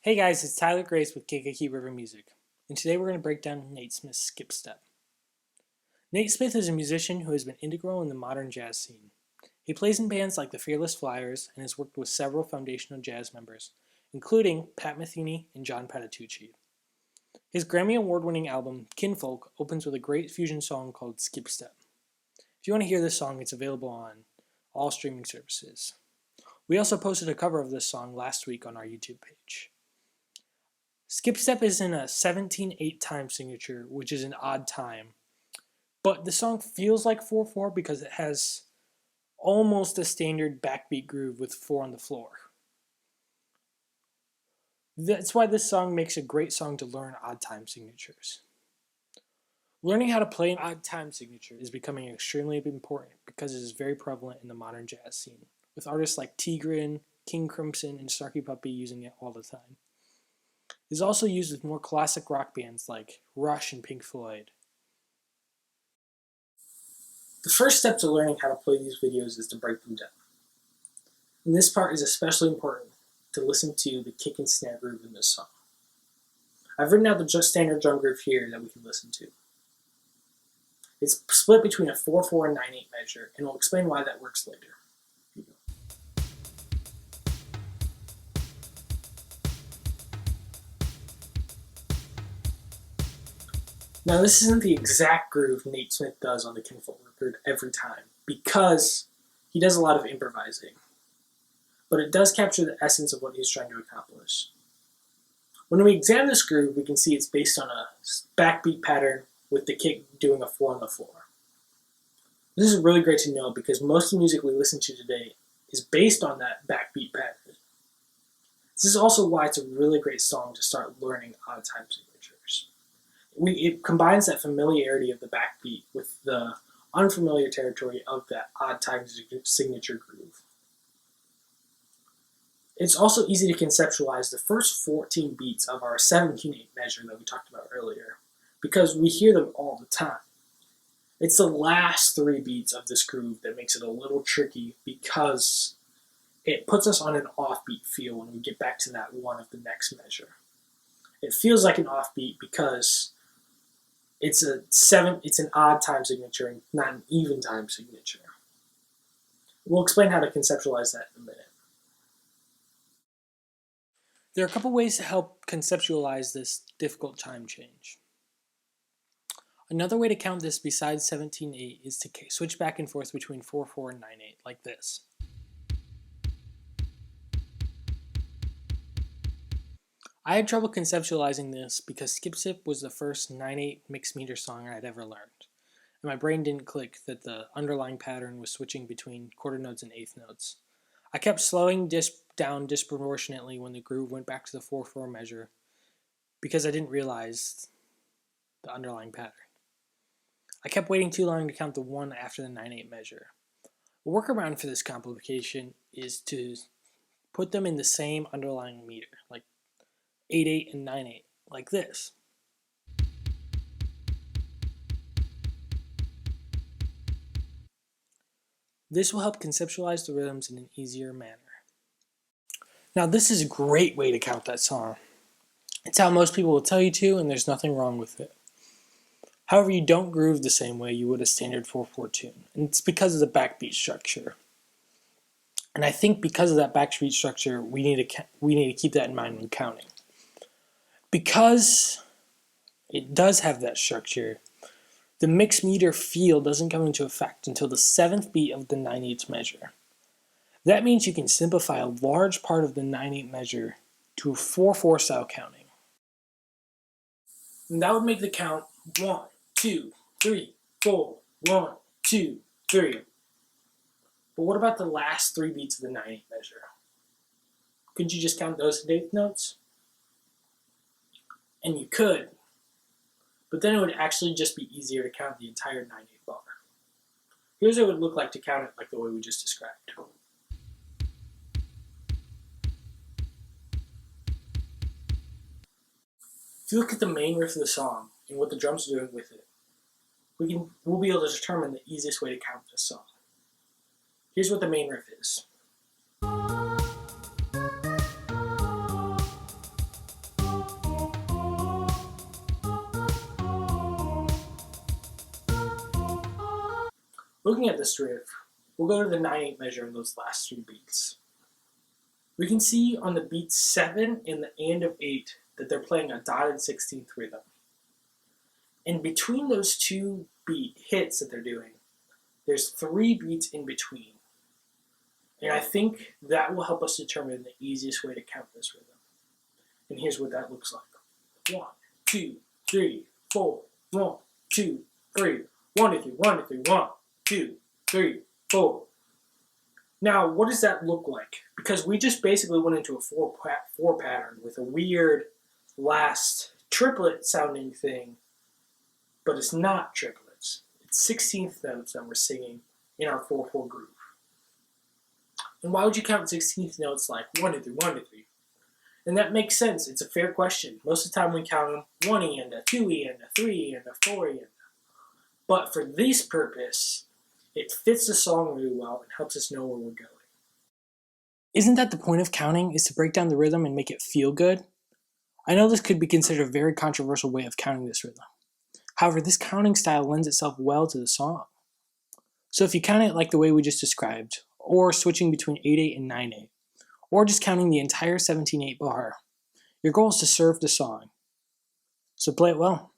Hey guys, it's Tyler Grace with Kankakee River Music, and today we're going to break down Nate Smith's Skip Step. Nate Smith is a musician who has been integral in the modern jazz scene. He plays in bands like the Fearless Flyers and has worked with several foundational jazz members, including Pat Metheny and John Patitucci. His Grammy Award-winning album, Kinfolk, opens with a great fusion song called Skip Step. If you want to hear this song, it's available on all streaming services. We also posted a cover of this song last week on our YouTube page. Skip Step is in a 17/8 time signature, which is an odd time. But the song feels like 4/4 because it has almost a standard backbeat groove with 4 on the floor. That's why this song makes a great song to learn odd time signatures. Learning how to play an odd time signature is becoming extremely important because it is very prevalent in the modern jazz scene, with artists like Tigran, King Crimson, and Snarky Puppy using it all the time. It is also used with more classic rock bands like Rush and Pink Floyd. The first step to learning how to play these videos is to break them down. And this part is especially important to listen to the kick and snare groove in this song. I've written out the standard drum groove here that we can listen to. It's split between a 4/4 and 9/8 measure, and we'll explain why that works later. Now this isn't the exact groove Nate Smith does on the Kinfolk record every time, because he does a lot of improvising. But it does capture the essence of what he's trying to accomplish. When we examine this groove, we can see it's based on a backbeat pattern with the kick doing a 4 on the floor. This is really great to know because most of the music we listen to today is based on that backbeat pattern. This is also why it's a really great song to start learning odd time signatures. It combines that familiarity of the backbeat with the unfamiliar territory of that odd time signature groove. It's also easy to conceptualize the first 14 beats of our 17/8 measure that we talked about earlier, because we hear them all the time. It's the last 3 beats of this groove that makes it a little tricky because it puts us on an offbeat feel when we get back to that one of the next measure. It feels like an offbeat because it's an odd time signature and not an even time signature. We'll explain how to conceptualize that in a minute. There are a couple ways to help conceptualize this difficult time change. Another way to count this besides 17/8 is to switch back and forth between 4/4 and 9/8, like this. I had trouble conceptualizing this because Skip Step was the first 9/8 mixed meter song I'd ever learned, and my brain didn't click that the underlying pattern was switching between quarter notes and eighth notes. I kept slowing down disproportionately when the groove went back to the 4/4 measure because I didn't realize the underlying pattern. I kept waiting too long to count the 1 after the 9/8 measure. A workaround for this complication is to put them in the same underlying meter, like 8/8 and 9/8, like this. This will help conceptualize the rhythms in an easier manner. Now this is a great way to count that song. It's how most people will tell you to, and there's nothing wrong with it. However, you don't groove the same way you would a standard 4/4 tune, and it's because of the backbeat structure. And I think because of that backbeat structure, we need to keep that in mind when counting. Because it does have that structure, the mixed meter feel doesn't come into effect until the 7th beat of the 9/8 measure. That means you can simplify a large part of the 9/8 measure to a 4/4 style counting. And that would make the count 1, 2, 3, 4, 1, 2, 3. But what about the last 3 beats of the 9/8 measure? Couldn't you just count those eighth notes? And you could, but then it would actually just be easier to count the entire 9/8 bar. Here's what it would look like to count it like the way we just described. If you look at the main riff of the song and what the drums are doing with it, we'll be able to determine the easiest way to count this song. Here's what the main riff is. Looking at this riff, we'll go to the 9/8 measure in those last 3 beats. We can see on the beats 7 and the and of 8 that they're playing a dotted 16th rhythm. And between those 2 beat hits that they're doing, there's 3 beats in between. And I think that will help us determine the easiest way to count this rhythm. And here's what that looks like. 1, 2, 3, 4. 1, 2, 3. 1, 2, 3, 1, 2, 3, 1, 2, 3, 4. Now, what does that look like? Because we just basically went into a 4 pattern with a weird last triplet sounding thing, but it's not triplets. It's 16th notes that we're singing in our 4/4 groove. And why would you count 16th notes like 1, 2, 3, 1, 2, 3? And that makes sense. It's a fair question. Most of the time we count them 1 and a 2 and a 3 and a 4 and. But for this purpose, it fits the song really well and helps us know where we're going. Isn't that the point of counting, is to break down the rhythm and make it feel good? I know this could be considered a very controversial way of counting this rhythm. However, this counting style lends itself well to the song. So if you count it like the way we just described, or switching between 8/8 and 9/8, or just counting the entire 17/8 bar, your goal is to serve the song. So play it well.